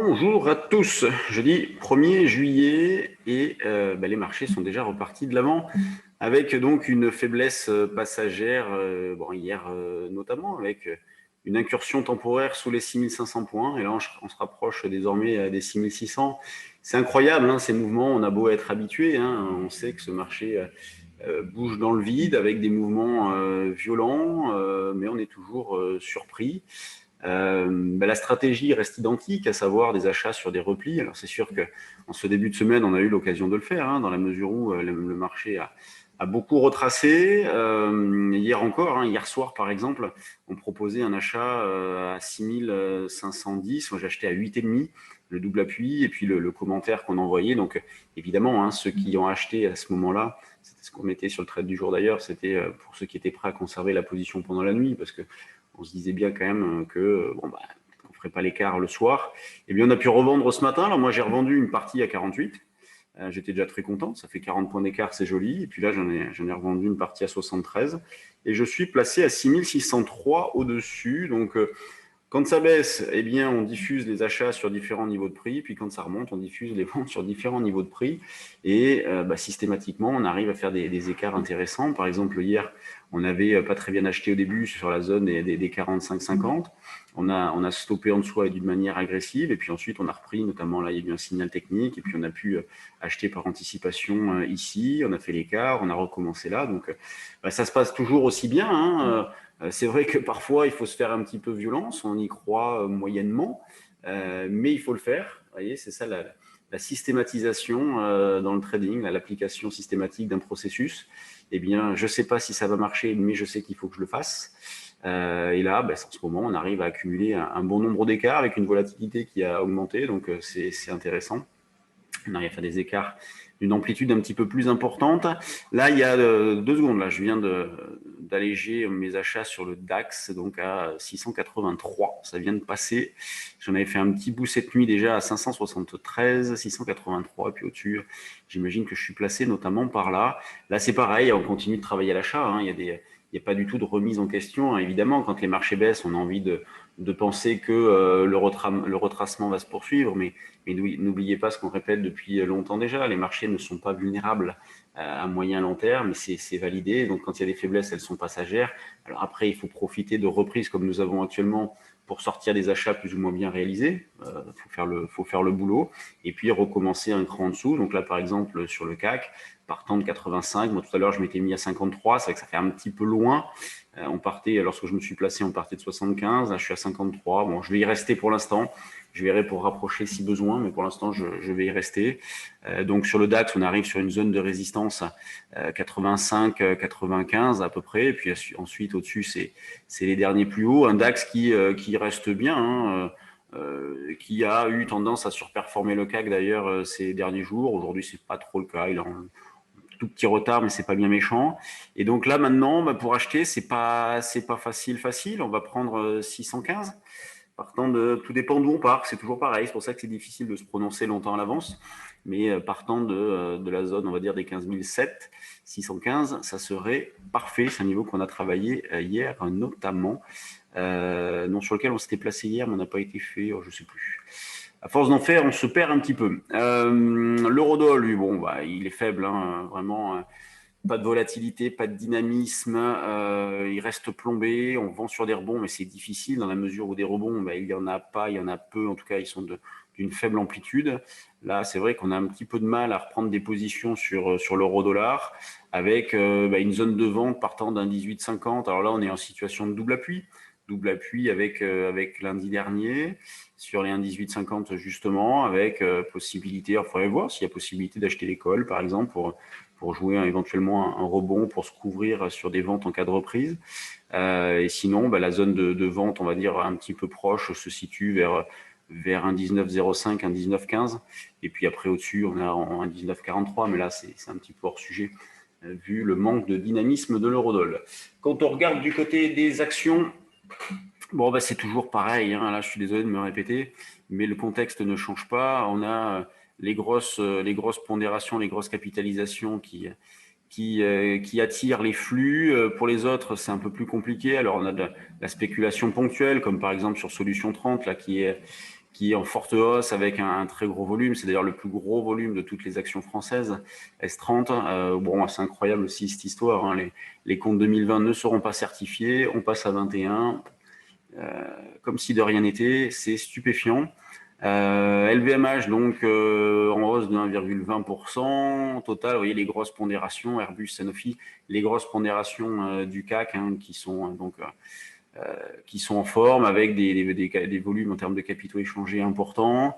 Bonjour à tous. Jeudi 1er juillet et les marchés sont déjà repartis de l'avant avec donc une faiblesse passagère, hier notamment avec une incursion temporaire sous les 6500 points et là on se rapproche désormais des 6600. C'est incroyable ces mouvements, on a beau être habitué, on sait que ce marché bouge dans le vide avec des mouvements violents, mais on est toujours surpris. La stratégie reste identique, à savoir des achats sur des replis. Alors c'est sûr qu'en ce début de semaine, on a eu l'occasion de le faire, dans la mesure où le marché a beaucoup retracé. Hier encore, hier soir par exemple, on proposait un achat à 6510. Moi j'achetais à 8,5, le double appui, et puis le commentaire qu'on envoyait. Donc évidemment, ceux qui ont acheté à ce moment-là, c'était ce qu'on mettait sur le trade du jour d'ailleurs, c'était pour ceux qui étaient prêts à conserver la position pendant la nuit, parce que on se disait bien quand même que on ne ferait pas l'écart le soir. Et bien, on a pu revendre ce matin. Alors, moi, j'ai revendu une partie à 48. J'étais déjà très content. Ça fait 40 points d'écart, c'est joli. Et puis là, j'en ai revendu une partie à 73. Et je suis placé à 6603 au-dessus. Donc, quand ça baisse, eh bien, on diffuse les achats sur différents niveaux de prix. Puis quand ça remonte, on diffuse les ventes sur différents niveaux de prix. Et systématiquement, on arrive à faire des écarts intéressants. Par exemple, hier, on n'avait pas très bien acheté au début sur la zone des 45-50. On a stoppé en dessous d'une manière agressive. Et puis ensuite, on a repris, notamment là, il y a eu un signal technique. Et puis, on a pu acheter par anticipation ici. On a fait l'écart. On a recommencé là. Donc, ça se passe toujours aussi bien. C'est vrai que parfois, il faut se faire un petit peu violence, on y croit moyennement, mais il faut le faire. Vous voyez, c'est ça la systématisation dans le trading, l'application systématique d'un processus. Eh bien, je ne sais pas si ça va marcher, mais je sais qu'il faut que je le fasse. Et là, en ce moment, on arrive à accumuler un bon nombre d'écarts avec une volatilité qui a augmenté, donc c'est intéressant. On arrive à faire des écarts d'une amplitude un petit peu plus importante. Là, il y a 2 secondes, là, je viens d'alléger mes achats sur le DAX, donc à 683. Ça vient de passer. J'en avais fait un petit bout cette nuit déjà à 573, 683, et puis au-dessus, j'imagine que je suis placé notamment par là. Là, c'est pareil, on continue de travailler à l'achat. Il n'y a pas du tout de remise en question. Évidemment, quand les marchés baissent, on a envie de penser que le retracement va se poursuivre, mais n'oubliez pas ce qu'on répète depuis longtemps déjà, les marchés ne sont pas vulnérables à moyen long terme, mais c'est validé. Donc quand il y a des faiblesses, elles sont passagères. Alors après, il faut profiter de reprises comme nous avons actuellement pour sortir des achats plus ou moins bien réalisés. Faut faire le boulot et puis recommencer un cran en dessous. Donc là, par exemple, sur le CAC, partant de 85, moi tout à l'heure, je m'étais mis à 53, c'est vrai que ça fait un petit peu loin. Lorsque je me suis placé, on partait de 75, là je suis à 53. Bon, je vais y rester pour l'instant. Je verrai pour rapprocher si besoin, mais pour l'instant, je vais y rester. Donc sur le DAX, on arrive sur une zone de résistance 85-95 à peu près. Et puis ensuite, au-dessus, c'est les derniers plus hauts. Un DAX qui reste bien, qui a eu tendance à surperformer le CAC d'ailleurs ces derniers jours. Aujourd'hui, c'est pas trop le cas. Il a un tout petit retard, mais c'est pas bien méchant. Et donc là, maintenant, pour acheter, c'est pas facile. On va prendre 615. Partant de, tout dépend d'où on part, c'est toujours pareil, c'est pour ça que c'est difficile de se prononcer longtemps à l'avance, mais partant de la zone, on va dire des 15 007, 615, ça serait parfait, c'est un niveau qu'on a travaillé hier notamment, non sur lequel on s'était placé hier, mais on n'a pas été fait, je ne sais plus. À force d'en faire, on se perd un petit peu. L'eurodoll, lui, il est faible, vraiment. Pas de volatilité, pas de dynamisme, il reste plombé, on vend sur des rebonds, mais c'est difficile dans la mesure où des rebonds, il y en a pas, il y en a peu, en tout cas ils sont d'une faible amplitude. Là, c'est vrai qu'on a un petit peu de mal à reprendre des positions sur l'euro-dollar avec une zone de vente partant d'un 18,50. Alors là, on est en situation de double appui avec lundi dernier sur les 1,1850 justement, avec possibilité, il faudrait voir s'il y a possibilité d'acheter les calls par exemple pour jouer éventuellement un rebond, pour se couvrir sur des ventes en cas de reprise. Et sinon, la zone de vente, on va dire un petit peu proche, se situe vers un 19,05, un 19,15. Et puis après, au-dessus, on a un 19,43, mais là, c'est un petit peu hors sujet, vu le manque de dynamisme de l'eurodoll. Quand on regarde du côté des actions, c'est toujours pareil. Là, je suis désolé de me répéter, mais le contexte ne change pas. On a les grosses pondérations, les grosses capitalisations qui attirent les flux. Pour les autres, c'est un peu plus compliqué. Alors, on a de la spéculation ponctuelle, comme par exemple sur Solution 30, là, qui est qui est en forte hausse avec un très gros volume. C'est d'ailleurs le plus gros volume de toutes les actions françaises, S30. Bon, c'est incroyable aussi cette histoire, hein. Les comptes 2020 ne seront pas certifiés, on passe à 21, comme si de rien n'était, c'est stupéfiant. LVMH, donc en hausse de 1,20%. Total, vous voyez les grosses pondérations, Airbus, Sanofi, les grosses pondérations du CAC, hein, qui sont en forme avec des volumes en termes de capitaux échangés importants.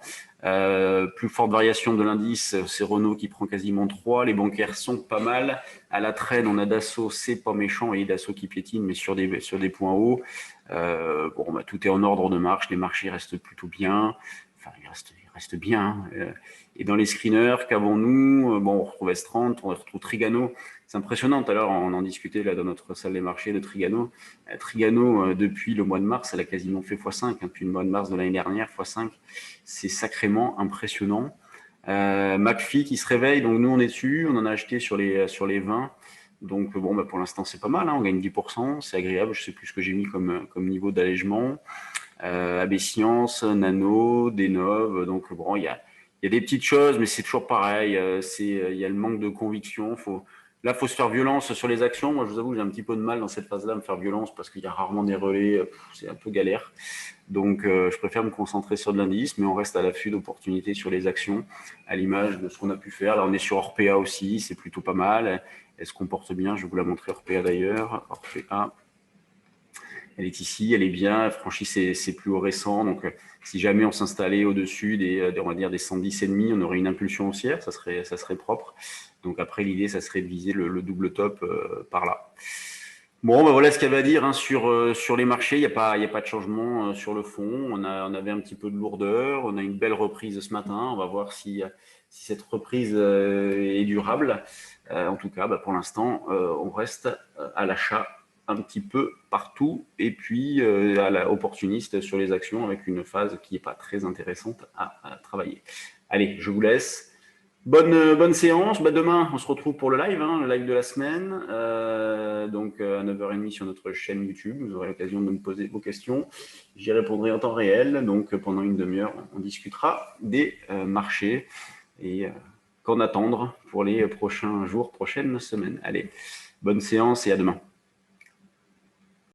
Plus forte variation de l'indice, c'est Renault qui prend quasiment 3. Les bancaires sont pas mal. À la traîne, on a Dassault, c'est pas méchant, et Dassault qui piétine, mais sur des points hauts. Tout est en ordre de marche. Les marchés restent plutôt bien. Enfin, il reste bien. Et dans les screeners, qu'avons-nous? On retrouve S30, on retrouve Trigano. C'est impressionnant. Tout à l'heure, on en discutait là dans notre salle des marchés de Trigano. Trigano, depuis le mois de mars, elle a quasiment fait x5. Hein, depuis le mois de mars de l'année dernière, x5. C'est sacrément impressionnant. McPhy qui se réveille. Donc, nous, on est dessus. On en a acheté sur les 20. Donc, pour l'instant, c'est pas mal. Hein, on gagne 10%. C'est agréable. Je sais plus ce que j'ai mis comme niveau d'allègement. AB Science, Nano, Denov. Donc, il y a des petites choses, mais c'est toujours pareil. Il y a le manque de conviction. Là, il faut se faire violence sur les actions. Moi, je vous avoue, j'ai un petit peu de mal dans cette phase-là à me faire violence parce qu'il y a rarement des relais. C'est un peu galère. Donc, je préfère me concentrer sur de l'indice, mais on reste à l'affût d'opportunités sur les actions, à l'image de ce qu'on a pu faire. Là, on est sur Orpea aussi. C'est plutôt pas mal. Elle se comporte bien. Je vais vous la montrer, Orpea d'ailleurs. Orpea. Elle est ici, elle est bien, elle franchit ses plus hauts récents. Donc, si jamais on s'installait au-dessus on va dire des 110,5, on aurait une impulsion haussière, ça serait propre. Donc après, l'idée, ça serait de viser le double top par là. Voilà ce qu'il y avait à dire, hein, sur les marchés. Il n'y a pas de changement sur le fond. On avait un petit peu de lourdeur. On a une belle reprise ce matin. On va voir si cette reprise est durable. En tout cas, pour l'instant, on reste à l'achat un petit peu partout et puis à la opportuniste sur les actions avec une phase qui n'est pas très intéressante à travailler. Allez, je vous laisse. Bonne séance. Demain, on se retrouve pour le live, hein, le live de la semaine. Donc à 9h30 sur notre chaîne YouTube. Vous aurez l'occasion de me poser vos questions. J'y répondrai en temps réel. Donc pendant une demi-heure, on discutera des marchés et qu'en attendre pour les prochains jours, prochaines semaines. Allez, bonne séance et à demain.